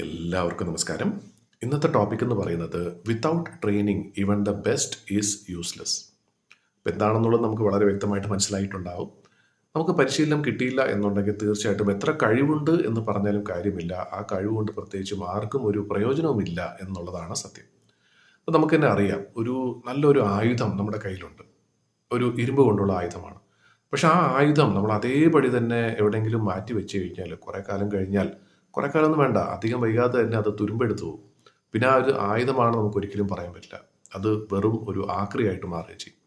എല്ലാവർക്കും നമസ്കാരം. ഇന്നത്തെ ടോപ്പിക് എന്ന് പറയുന്നത് without training even the best is useless. അപ്പോൾ എന്താണെന്നുള്ളത് നമുക്ക് വളരെ വ്യക്തമായിട്ട് മനസ്സിലായിട്ടുണ്ടാവും. നമുക്ക് പരിശീലനം കിട്ടിയില്ല എന്നുണ്ടെങ്കിൽ തീർച്ചയായിട്ടും എത്ര കഴിവുണ്ട് എന്ന് പറഞ്ഞാലും കാര്യമില്ല. ആ കഴിവുകൊണ്ട് പ്രത്യേകിച്ചും ആർക്കും ഒരു പ്രയോജനവുമില്ല എന്നുള്ളതാണ് സത്യം. അപ്പോൾ നമുക്ക് തന്നെ അറിയാം, നല്ലൊരു ആയുധം നമ്മുടെ കയ്യിലുണ്ട്. ഒരു ഇരുമ്പ് കൊണ്ടുള്ള ആയുധമാണ്. പക്ഷെ ആ ആയുധം നമ്മൾ അതേപടി തന്നെ എവിടെയെങ്കിലും മാറ്റി വെച്ച് കഴിഞ്ഞാൽ കുറേ കാലം കഴിഞ്ഞാൽ, കുറേ കാലമൊന്നും വേണ്ട, അധികം വൈകാതെ തന്നെ അത് തുരുമ്പെടുത്തു പോകും. പിന്നെ ആ ഒരു ആയുധമാണ് നമുക്ക് ഒരിക്കലും പറയാൻ പറ്റില്ല. അത് വെറും ഒരു ആക്രിയായിട്ട് മാറുകയും ചെയ്യും.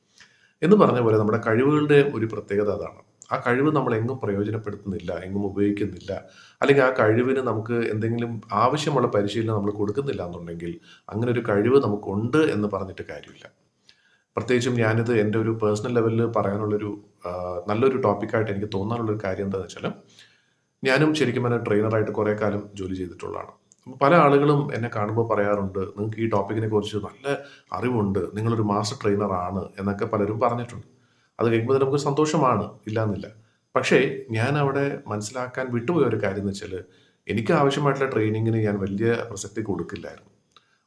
എന്ന് പറഞ്ഞ പോലെ നമ്മുടെ കഴിവുകളുടെ ഒരു പ്രത്യേകത അതാണ്. ആ കഴിവ് നമ്മൾ എങ്ങും പ്രയോജനപ്പെടുത്തുന്നില്ല, എങ്ങും ഉപയോഗിക്കുന്നില്ല, അല്ലെങ്കിൽ ആ കഴിവിന് നമുക്ക് എന്തെങ്കിലും ആവശ്യമുള്ള പരിശീലനം നമ്മൾ കൊടുക്കുന്നില്ല എന്നുണ്ടെങ്കിൽ അങ്ങനെ ഒരു കഴിവ് നമുക്കുണ്ട് എന്ന് പറഞ്ഞിട്ട് കാര്യമില്ല. പ്രത്യേകിച്ചും ഞാനിത് എൻ്റെ ഒരു പേഴ്സണൽ ലെവലിൽ പറയാനുള്ളൊരു നല്ലൊരു ടോപ്പിക്കായിട്ട് എനിക്ക് തോന്നാനുള്ളൊരു കാര്യം എന്താണെന്ന് വെച്ചാൽ, ഞാനും ശരിക്കും പറഞ്ഞാൽ ട്രെയിനറായിട്ട് കുറേ കാലം ജോലി ചെയ്തിട്ടുള്ളതാണ്. അപ്പോൾ പല ആളുകളും എന്നെ കാണുമ്പോൾ പറയാറുണ്ട്, നിങ്ങൾക്ക് ഈ ടോപ്പിക്കിനെ കുറിച്ച് നല്ല അറിവുണ്ട്, നിങ്ങളൊരു മാസ്റ്റർ ട്രെയിനറാണ് എന്നൊക്കെ പലരും പറഞ്ഞിട്ടുണ്ട്. അത് കേൾക്കുമ്പോൾ തന്നെ നമുക്ക് സന്തോഷമാണ്, ഇല്ലയെന്നില്ല. പക്ഷേ ഞാൻ അവിടെ മനസ്സിലാക്കാൻ വിട്ടുപോയ ഒരു കാര്യം എന്ന് വെച്ചാൽ, എനിക്ക് ആവശ്യമായിട്ടുള്ള ട്രെയിനിങ്ങിന് ഞാൻ വലിയ പ്രസക്തി കൊടുക്കില്ലായിരുന്നു.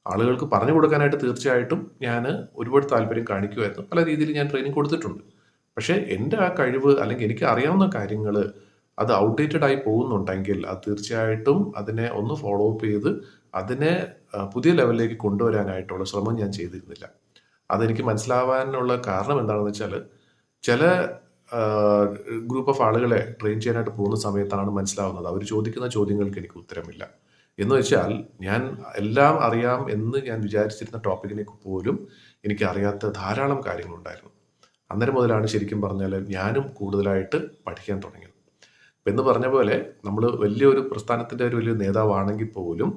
ആളുകൾക്ക് പറഞ്ഞു കൊടുക്കാനായിട്ട് തീർച്ചയായിട്ടും ഞാൻ ഒരുപാട് താല്പര്യം കാണിക്കുമായിരുന്നു. പല രീതിയിൽ ഞാൻ ട്രെയിനിങ് കൊടുത്തിട്ടുണ്ട്. പക്ഷേ എൻ്റെ ആ കഴിവ് അല്ലെങ്കിൽ എനിക്ക് അറിയാവുന്ന കാര്യങ്ങൾ അത് ഔട്ട്ഡേറ്റഡ് ആയി പോകുന്നുണ്ടെങ്കിൽ അത് തീർച്ചയായിട്ടും അതിനെ ഒന്ന് ഫോളോ അപ്പ് ചെയ്ത് അതിനെ പുതിയ ലെവലിലേക്ക് കൊണ്ടുവരാനായിട്ടുള്ള ശ്രമം ഞാൻ ചെയ്തിരുന്നില്ല. അതെനിക്ക് മനസ്സിലാവാനുള്ള കാരണം എന്താണെന്ന് വെച്ചാൽ, ചില ഗ്രൂപ്പ് ഓഫ് ആളുകളെ ട്രെയിൻ ചെയ്യാനായിട്ട് പോകുന്ന സമയത്താണ് മനസ്സിലാവുന്നത് അവർ ചോദിക്കുന്ന ചോദ്യങ്ങൾക്ക് എനിക്ക് ഉത്തരമില്ല. എന്ന് വെച്ചാൽ, ഞാൻ എല്ലാം അറിയാം എന്ന് ഞാൻ വിചാരിച്ചിരുന്ന ടോപ്പിക്കിനെ പോലും എനിക്ക് അറിയാത്ത ധാരാളം കാര്യങ്ങളുണ്ടായിരുന്നു. അന്നേരം മുതലാണ് ശരിക്കും പറഞ്ഞാൽ ഞാനും കൂടുതലായിട്ട് പഠിക്കാൻ തുടങ്ങിയത്. എന്ന് പറഞ്ഞ പോലെ നമ്മൾ വലിയൊരു പ്രസ്ഥാനത്തിൻ്റെ ഒരു വലിയ നേതാവാണെങ്കിൽ പോലും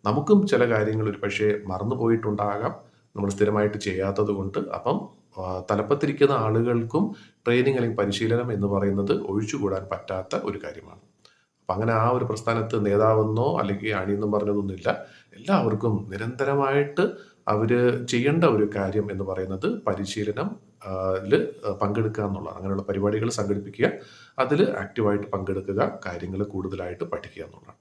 നമുക്കും ചില കാര്യങ്ങൾ ഒരു പക്ഷേ മറന്നു പോയിട്ടുണ്ടാകാം, നമ്മൾ സ്ഥിരമായിട്ട് ചെയ്യാത്തത് കൊണ്ട്. അപ്പം തലപ്പത്തിരിക്കുന്ന ആളുകൾക്കും ട്രെയിനിങ് അല്ലെങ്കിൽ പരിശീലനം എന്ന് പറയുന്നത് ഒഴിച്ചുകൂടാൻ പറ്റാത്ത ഒരു കാര്യമാണ്. അപ്പം അങ്ങനെ ആ ഒരു പ്രസ്ഥാനത്ത് നേതാവെന്നോ അല്ലെങ്കിൽ അണിയെന്നും പറഞ്ഞതൊന്നുമില്ല. എല്ലാവർക്കും നിരന്തരമായിട്ട് അവർ ചെയ്യേണ്ട ഒരു കാര്യം എന്ന് പറയുന്നത് പരിശീലനം പങ്കെടുക്കുക എന്നുള്ളതാണ്. അങ്ങനെയുള്ള പരിപാടികൾ സംഘടിപ്പിക്കുക, അതിൽ ആക്റ്റീവായിട്ട് പങ്കെടുക്കുക, കാര്യങ്ങൾ കൂടുതലായിട്ട് പഠിക്കുക എന്നുള്ളതാണ്.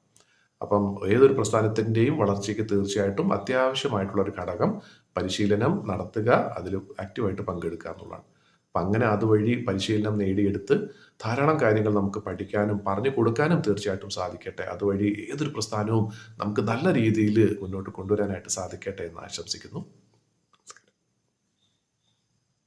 അപ്പം ഏതൊരു പ്രസ്ഥാനത്തിൻ്റെയും വളർച്ചയ്ക്ക് തീർച്ചയായിട്ടും അത്യാവശ്യമായിട്ടുള്ള ഒരു ഘടകം പരിശീലനം നടത്തുക, അതിൽ ആക്റ്റീവായിട്ട് പങ്കെടുക്കുക എന്നുള്ളതാണ്. അപ്പം അങ്ങനെ അതുവഴി പരിശീലനം നേടിയെടുത്ത് ധാരാളം കാര്യങ്ങൾ നമുക്ക് പഠിക്കാനും പറഞ്ഞു കൊടുക്കാനും തീർച്ചയായിട്ടും സാധിക്കട്ടെ. അതുവഴി ഏതൊരു പ്രസ്ഥാനവും നമുക്ക് നല്ല രീതിയിൽ മുന്നോട്ട് കൊണ്ടുവരാനായിട്ട് സാധിക്കട്ടെ എന്ന് ആശംസിക്കുന്നു.